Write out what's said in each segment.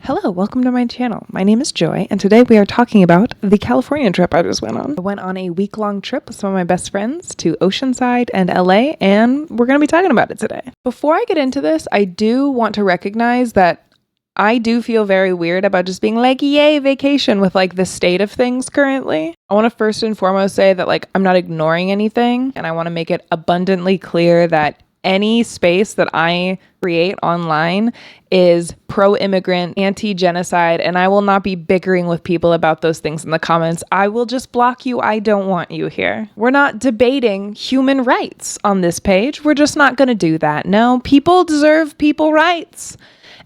Hello, welcome to my channel. My name is Joy, and today we are talking about the California trip I just went on. I went on a week-long trip with some of my best friends to Oceanside and LA, and we're going to be talking about it today. Before I get into this, I do want to recognize that I do feel very weird about just being like, yay, vacation with like the state of things currently. I want to first and foremost say that like I'm not ignoring anything, and I want to make it abundantly clear that any space that I create online is pro-immigrant, anti-genocide, and I will not be bickering with people about those things in the comments. I will just block you. I don't want you here. We're not debating human rights on this page. We're just not going to do that. No, people deserve people rights.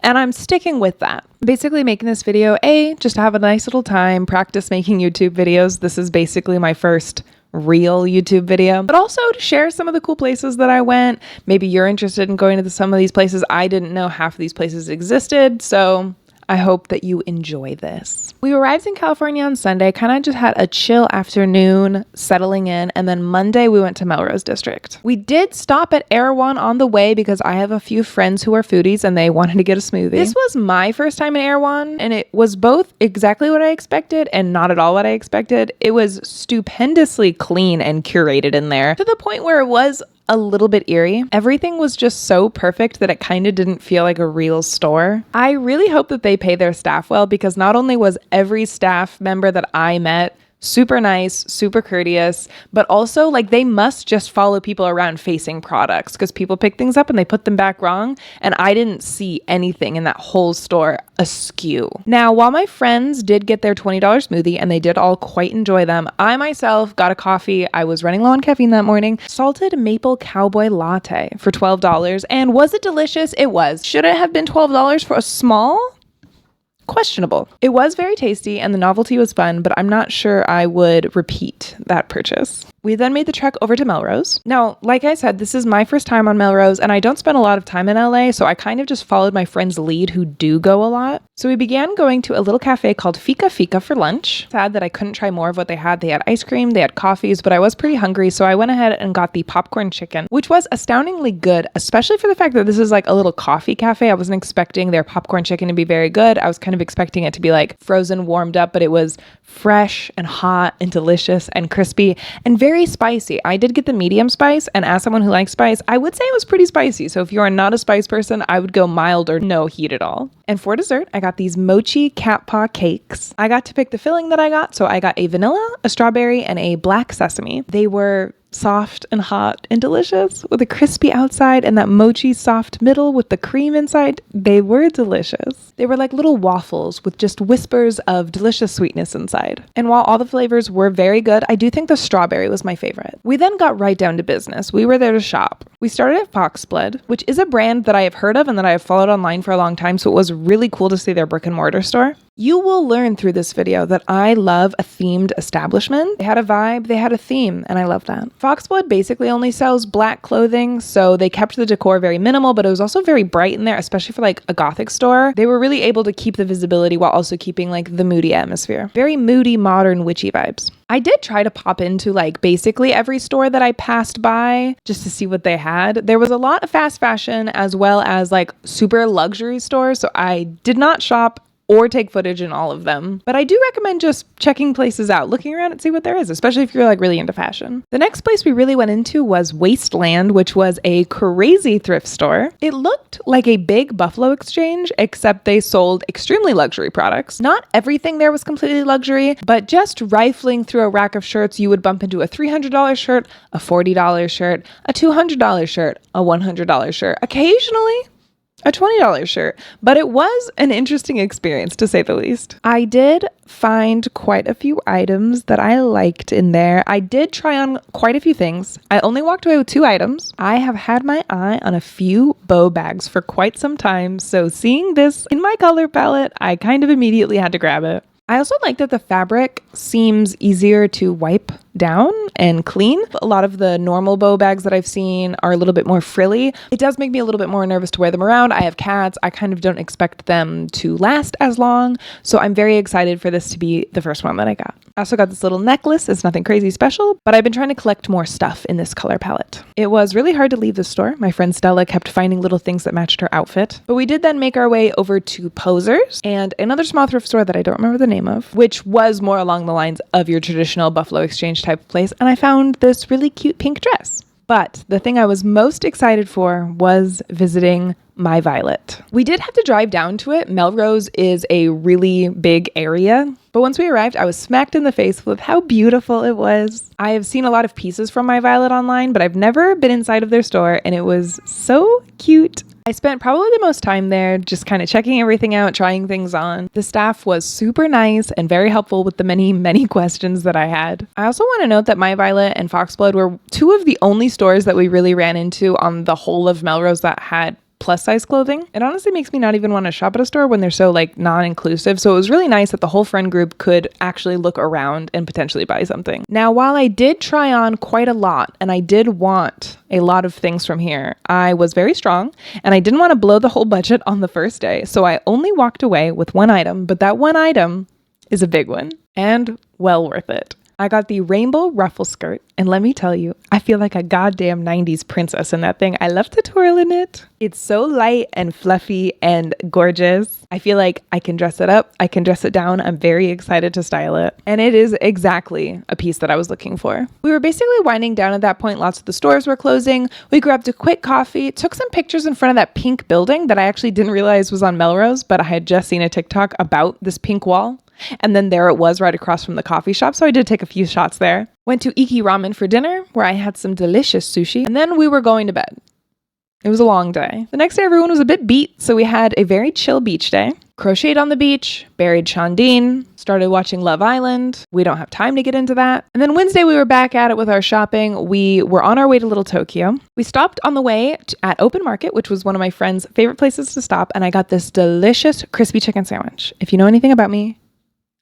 And I'm sticking with that. Basically making this video, just to have a nice little time, practice making YouTube videos. This is basically my first real YouTube video, but also to share some of the cool places that I went. Maybe you're interested in going to some of these places. I didn't know half of these places existed, so I hope that you enjoy this. We arrived in California on Sunday, kind of just had a chill afternoon settling in, and then Monday we went to Melrose District. We did stop at Erewhon on the way because I have a few friends who are foodies and they wanted to get a smoothie. This was my first time in Erewhon, and it was both exactly what I expected and not at all what I expected. It was stupendously clean and curated in there to the point where it was a little bit eerie. Everything was just so perfect that it kind of didn't feel like a real store. I really hope that they pay their staff well, because not only was every staff member that I met super nice, super courteous, but also like they must just follow people around facing products, because people pick things up and they put them back wrong, and I didn't see anything in that whole store askew. Now, while my friends did get their $20 smoothie and they did all quite enjoy them, I myself got a coffee. I was running low on caffeine that morning. Salted maple cowboy latte for $12. And was it delicious? It was. Should it have been $12 for a small? Questionable. It was very tasty and the novelty was fun, but I'm not sure I would repeat that purchase. We then made the trek over to Melrose. Now, like I said, this is my first time on Melrose, and I don't spend a lot of time in LA, so I kind of just followed my friend's lead who do go a lot. So we began going to a little cafe called Fika Fika for lunch. Sad that I couldn't try more of what they had. They had ice cream, they had coffees, but I was pretty hungry, so I went ahead and got the popcorn chicken, which was astoundingly good, especially for the fact that this is like a little coffee cafe. I wasn't expecting their popcorn chicken to be very good. I was kind of expecting it to be like frozen, warmed up, but it was fresh and hot and delicious and crispy and very spicy. I did get the medium spice, and as someone who likes spice, I would say it was pretty spicy. So if you are not a spice person, I would go mild or no heat at all. And for dessert, I got these mochi cat paw cakes. I got to pick the filling that I got. So I got a vanilla, a strawberry, and a black sesame. They were soft and hot and delicious with a crispy outside and that mochi soft middle with the cream inside. They were delicious. They were like little waffles with just whispers of delicious sweetness inside. And while all the flavors were very good, I do think the strawberry was my favorite. We then got right down to business. We were there to shop. We started at Foxblood, which is a brand that I have heard of and that I have followed online for a long time, so it was really cool to see their brick and mortar store. You will learn through this video that I love a themed establishment. They had a vibe, they had a theme, and I love that. Foxblood basically only sells black clothing, so they kept the decor very minimal, but it was also very bright in there, especially for like a gothic store. They were really able to keep the visibility while also keeping like the moody atmosphere. Very moody, modern, witchy vibes. I did try to pop into like basically every store that I passed by just to see what they had. There was a lot of fast fashion as well as like super luxury stores, so I did not shop or take footage in all of them. But I do recommend just checking places out, looking around and see what there is, especially if you're like really into fashion. The next place we really went into was Wasteland, which was a crazy thrift store. It looked like a big Buffalo Exchange, except they sold extremely luxury products. Not everything there was completely luxury, but just rifling through a rack of shirts, you would bump into a $300 shirt, a $40 shirt, a $200 shirt, a $100 shirt, occasionally a $20 shirt, but it was an interesting experience to say the least. I did find quite a few items that I liked in there. I did try on quite a few things. I only walked away with 2 items. I have had my eye on a few bow bags for quite some time, so seeing this in my color palette, I kind of immediately had to grab it. I also like that the fabric seems easier to wipe down and clean. A lot of the normal bow bags that I've seen are a little bit more frilly. It does make me a little bit more nervous to wear them around. I have cats. I kind of don't expect them to last as long. So I'm very excited for this to be the first one that I got. I also got this little necklace. It's nothing crazy special, but I've been trying to collect more stuff in this color palette. It was really hard to leave the store. My friend Stella kept finding little things that matched her outfit. But we did then make our way over to Posers and another small thrift store that I don't remember the name of, which was more along the lines of your traditional Buffalo Exchange type of place. And I found this really cute pink dress. But the thing I was most excited for was visiting My Violet. We did have to drive down to it. Melrose is a really big area, but once we arrived, I was smacked in the face with how beautiful it was. I have seen a lot of pieces from My Violet online, but I've never been inside of their store, and it was so cute. I spent probably the most time there just kind of checking everything out, trying things on. The staff was super nice and very helpful with the many questions that I had. I also want to note that My Violet and Foxblood were two of the only stores that we really ran into on the whole of Melrose that had plus size clothing. It honestly makes me not even want to shop at a store when they're so like non-inclusive. So it was really nice that the whole friend group could actually look around and potentially buy something. Now, while I did try on quite a lot and I did want a lot of things from here, I was very strong and I didn't want to blow the whole budget on the first day. So I only walked away with one item, but that one item is a big one and well worth it. I got the rainbow ruffle skirt, and let me tell you, I feel like a goddamn 90s princess in that thing. I love to twirl in it. It's so light and fluffy and gorgeous. I feel like I can dress it up, I can dress it down. I'm very excited to style it. And it is exactly a piece that I was looking for. We were basically winding down at that point. Lots of the stores were closing. We grabbed a quick coffee, took some pictures in front of that pink building that I actually didn't realize was on Melrose, but I had just seen a TikTok about this pink wall. And then there it was right across from the coffee shop. So I did take a few shots there. Went to Iki Ramen for dinner, where I had some delicious sushi. And then we were going to bed. It was a long day. The next day, everyone was a bit beat. So we had a very chill beach day. Crocheted on the beach, buried Shondine, started watching Love Island. We don't have time to get into that. And then Wednesday, we were back at it with our shopping. We were on our way to Little Tokyo. We stopped on the way at Open Market, which was one of my friend's favorite places to stop. And I got this delicious crispy chicken sandwich. If you know anything about me,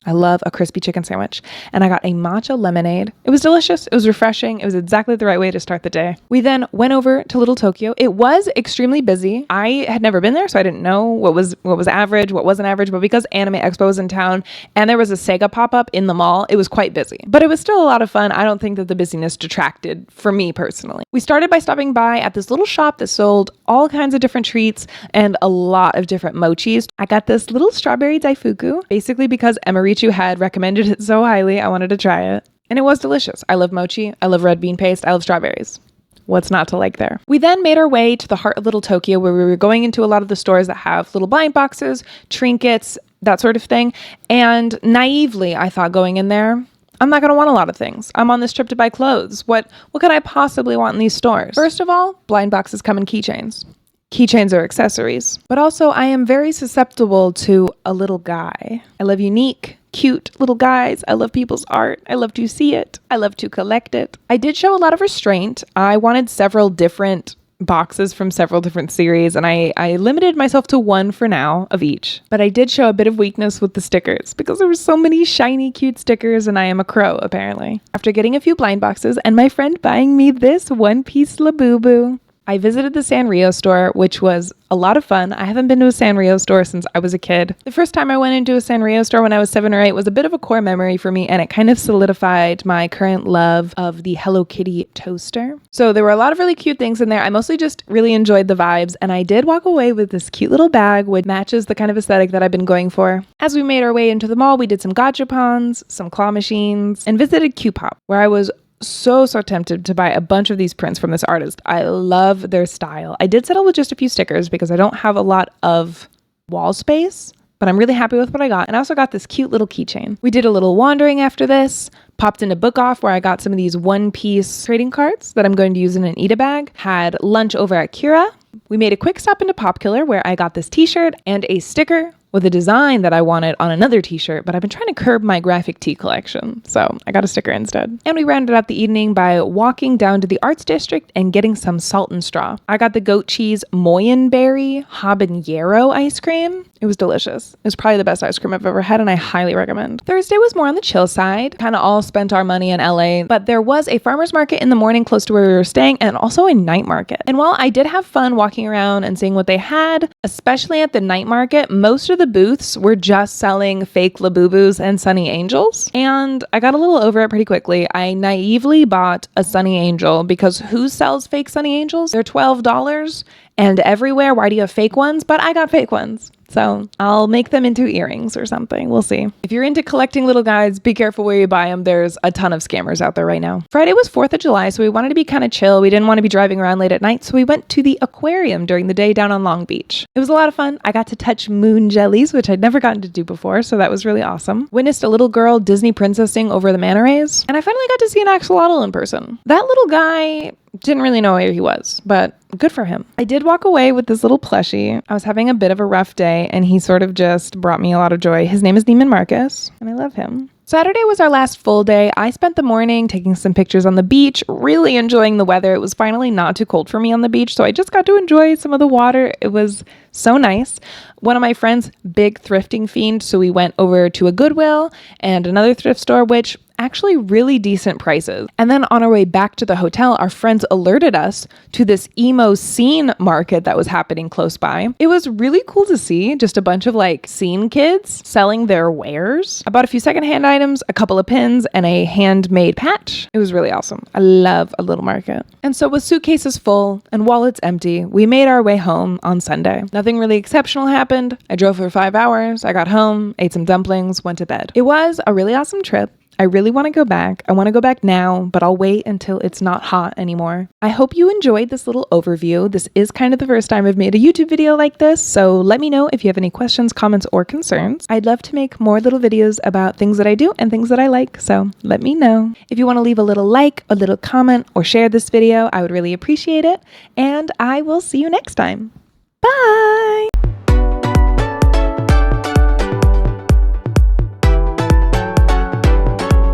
I love a crispy chicken sandwich. And I got a matcha lemonade. It was delicious. It was refreshing. It was exactly the right way to start the day. We then went over to Little Tokyo. It was extremely busy. I had never been there, so I didn't know what was average, what wasn't average. But because Anime Expo was in town and there was a Sega pop-up in the mall, it was quite busy. But it was still a lot of fun. I don't think that the busyness detracted for me personally. We started by stopping by at this little shop that sold all kinds of different treats and a lot of different mochis. I got this little strawberry daifuku, basically because Emirichu had recommended it so highly. I wanted to try it. And it was delicious. I love mochi. I love red bean paste. I love strawberries. What's not to like there? We then made our way to the heart of Little Tokyo, where we were going into a lot of the stores that have little blind boxes, trinkets, that sort of thing. And naively, I thought going in there, I'm not going to want a lot of things. I'm on this trip to buy clothes. What could I possibly want in these stores? First of all, blind boxes come in keychains. Keychains are accessories. But also, I am very susceptible to a little guy. I love unique, cute little guys. I love people's art. I love to see it. I love to collect it. I did show a lot of restraint. I wanted several different boxes from several different series, and I limited myself to one for now of each. But I did show a bit of weakness with the stickers because there were so many shiny, cute stickers, and I am a crow, apparently. After getting a few blind boxes and my friend buying me this one-piece Labubu, I visited the Sanrio store, which was a lot of fun. I haven't been to a Sanrio store since I was a kid. The first time I went into a Sanrio store when I was 7 or 8 was a bit of a core memory for me, and it kind of solidified my current love of the Hello Kitty toaster. So there were a lot of really cute things in there. I mostly just really enjoyed the vibes, and I did walk away with this cute little bag which matches the kind of aesthetic that I've been going for. As we made our way into the mall, we did some gachapons, some claw machines, and visited Q-Pop, where I was so tempted to buy a bunch of these prints from this artist. I love their style. I did settle with just a few stickers because I don't have a lot of wall space, but I'm really happy with what I got. And I also got this cute little keychain. We did a little wandering after this, popped into Book Off where I got some of these one-piece trading cards that I'm going to use in an Ita bag, had lunch over at Kira. We made a quick stop into Pop Killer where I got this t-shirt and a sticker with a design that I wanted on another t-shirt, but I've been trying to curb my graphic tee collection, so I got a sticker instead. And we rounded out the evening by walking down to the Arts District and getting some Salt and Straw. I got the goat cheese Moyenberry habanero ice cream. It was delicious. It was probably the best ice cream I've ever had, and I highly recommend. Thursday was more on the chill side. Kind of all spent our money in LA, but there was a farmer's market in the morning close to where we were staying, and also a night market. And while I did have fun walking around and seeing what they had, especially at the night market, most of the booths were just selling fake Labubus and Sunny Angels. And I got a little over it pretty quickly. I naively bought a Sunny Angel because who sells fake Sunny Angels? They're $12 and everywhere. Why do you have fake ones? But I got fake ones. So I'll make them into earrings or something. We'll see. If you're into collecting little guys, be careful where you buy them. There's a ton of scammers out there right now. Friday was 4th of July, so we wanted to be kind of chill. We didn't want to be driving around late at night, so we went to the aquarium during the day down on Long Beach. It was a lot of fun. I got to touch moon jellies, which I'd never gotten to do before, so that was really awesome. Witnessed a little girl Disney princessing over the manta rays, and I finally got to see an axolotl in person. That little guy didn't really know where he was, but good for him. I did walk away with this little plushie. I was having a bit of a rough day, and he sort of just brought me a lot of joy. His name is Neiman Marcus, and I love him. Saturday was our last full day. I spent the morning taking some pictures on the beach, really enjoying the weather. It was finally not too cold for me on the beach, so I just got to enjoy some of the water. It was so nice. One of my friends, big thrifting fiend, so we went over to a Goodwill and another thrift store, which actually really decent prices. And then on our way back to the hotel, our friends alerted us to this emo scene market that was happening close by. It was really cool to see just a bunch of like scene kids selling their wares. I bought a few secondhand items, a couple of pins, and a handmade patch. It was really awesome. I love a little market. And so with suitcases full and wallets empty, we made our way home on Sunday. Nothing really exceptional happened. I drove for 5 hours. I got home, ate some dumplings, went to bed. It was a really awesome trip. I really want to go back. I want to go back now, but I'll wait until it's not hot anymore. I hope you enjoyed this little overview. This is kind of the first time I've made a YouTube video like this, so let me know if you have any questions, comments, or concerns. I'd love to make more little videos about things that I do and things that I like, so let me know. If you want to leave a little like, a little comment, or share this video, I would really appreciate it, and I will see you next time. Bye!